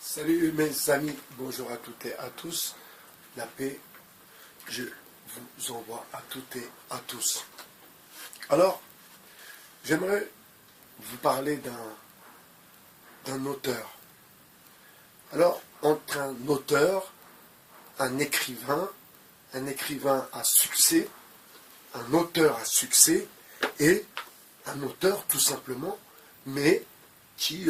Salut mes amis, bonjour à toutes et à tous. La paix, je vous envoie à toutes et à tous. Alors, j'aimerais vous parler d'un auteur. Alors, entre un auteur, un écrivain à succès, un auteur à succès et un auteur tout simplement, mais qui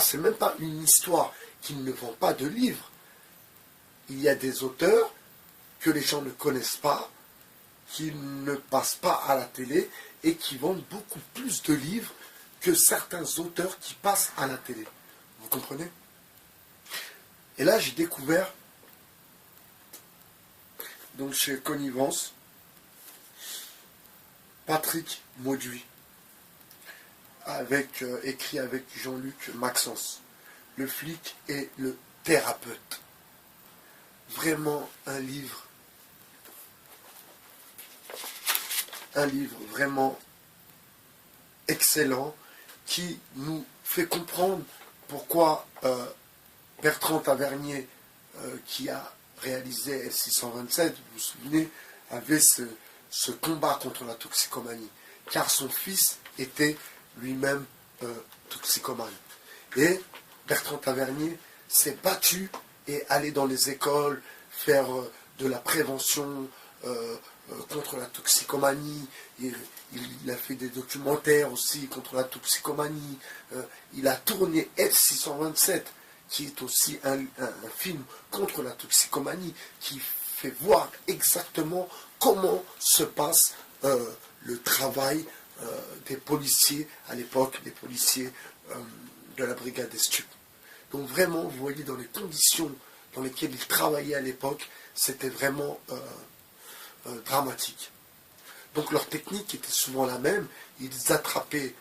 c'est même pas une histoire, qui ne vend pas de livres. Il y a des auteurs que les gens ne connaissent pas, qui ne passent pas à la télé et qui vendent beaucoup plus de livres que certains auteurs qui passent à la télé. Vous comprenez? Et là, j'ai découvert, donc chez Connivence, Patrick Mauduit, écrit avec Jean-Luc Maxence, Le flic et le thérapeute. Vraiment un livre vraiment excellent qui nous fait comprendre pourquoi Bertrand Tavernier, qui a réalisé S627, vous vous souvenez, avait ce combat contre la toxicomanie, car son fils était lui-même toxicomane. Et Bertrand Tavernier s'est battu et allé dans les écoles faire de la prévention contre la toxicomanie. Il a fait des documentaires aussi contre la toxicomanie. Il a tourné F627, qui est aussi un film contre la toxicomanie, qui fait voir exactement comment se passe le travail des policiers à l'époque, des policiers de la brigade des stupes. Donc vraiment, vous voyez, dans les conditions dans lesquelles ils travaillaient à l'époque, c'était vraiment dramatique. Donc leur technique était souvent la même. Ils attrapaient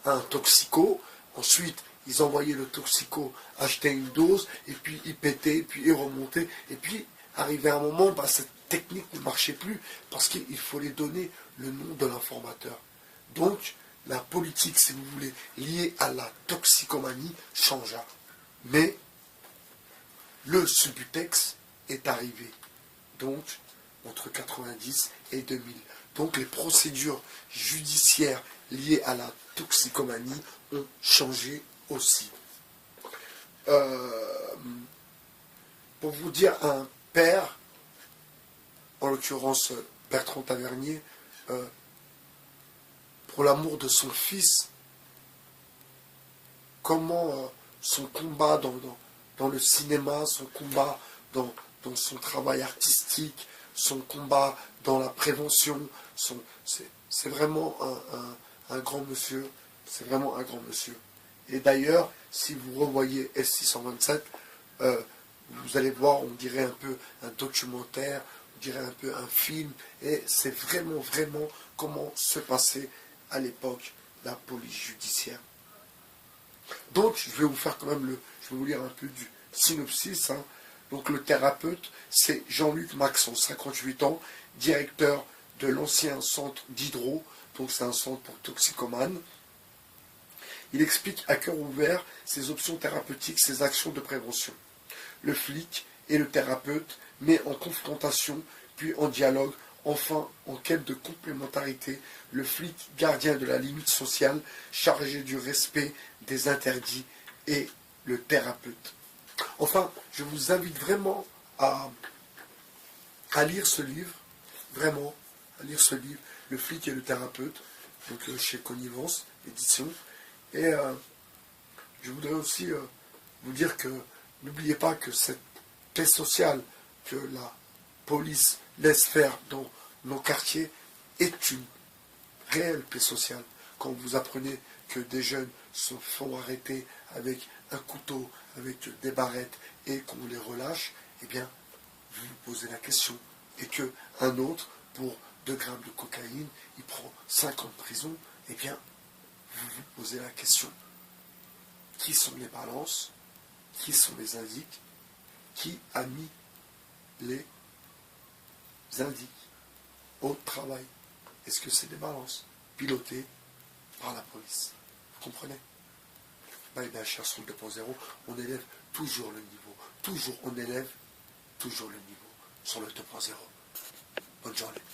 un toxico, ensuite ils envoyaient le toxico acheter une dose, et puis il pétait, et puis il remontait, et puis arrivé à un moment, cette technique ne marchait plus, parce qu'il fallait donner le nom de l'informateur. Donc la politique, si vous voulez, liée à la toxicomanie, changea. Mais le Subutex est arrivé, donc entre 90 et 2000. Donc les procédures judiciaires liées à la toxicomanie ont changé aussi. Pour vous dire, un père, en l'occurrence Bertrand Tavernier, pour l'amour de son fils, comment son combat dans le cinéma, son combat dans son travail artistique, son combat dans la prévention, c'est vraiment un grand monsieur. C'est vraiment un grand monsieur. Et d'ailleurs, si vous revoyez S627, vous allez voir, on dirait un peu un documentaire, on dirait un peu un film, et c'est vraiment, vraiment comment se passait à l'époque la police judiciaire. Donc, je vais vous faire quand même je vais vous lire un peu du synopsis. Donc, le thérapeute, c'est Jean-Luc Maxence, 58 ans, directeur de l'ancien centre d'Hydro, donc c'est un centre pour toxicomanes. Il explique à cœur ouvert ses options thérapeutiques, ses actions de prévention. Le flic et le thérapeute met en confrontation, puis en dialogue, enfin en quête de complémentarité, le flic gardien de la limite sociale, chargé du respect des interdits, et le thérapeute. Enfin, je vous invite vraiment à lire ce livre, vraiment, à lire ce livre, Le flic et le thérapeute, donc chez Connivence, édition. Et je voudrais aussi vous dire que n'oubliez pas que cette paix sociale que la police laisse faire dans nos quartiers est une réelle paix sociale. Quand vous apprenez que des jeunes se font arrêter avec un couteau, avec des barrettes, et qu'on les relâche, eh bien, vous vous posez la question. Et qu'un autre, pour 2 grammes de cocaïne, il prend 5 ans de prison, eh bien, vous vous posez la question. Qui sont les balances? Qui sont les indices? Qui a mis les indices au travail? Est-ce que c'est des balances pilotées par la police? Vous comprenez? MyBHR sur le 2.0, on élève toujours le niveau. Toujours on élève toujours le niveau sur le 2.0. Bonne journée.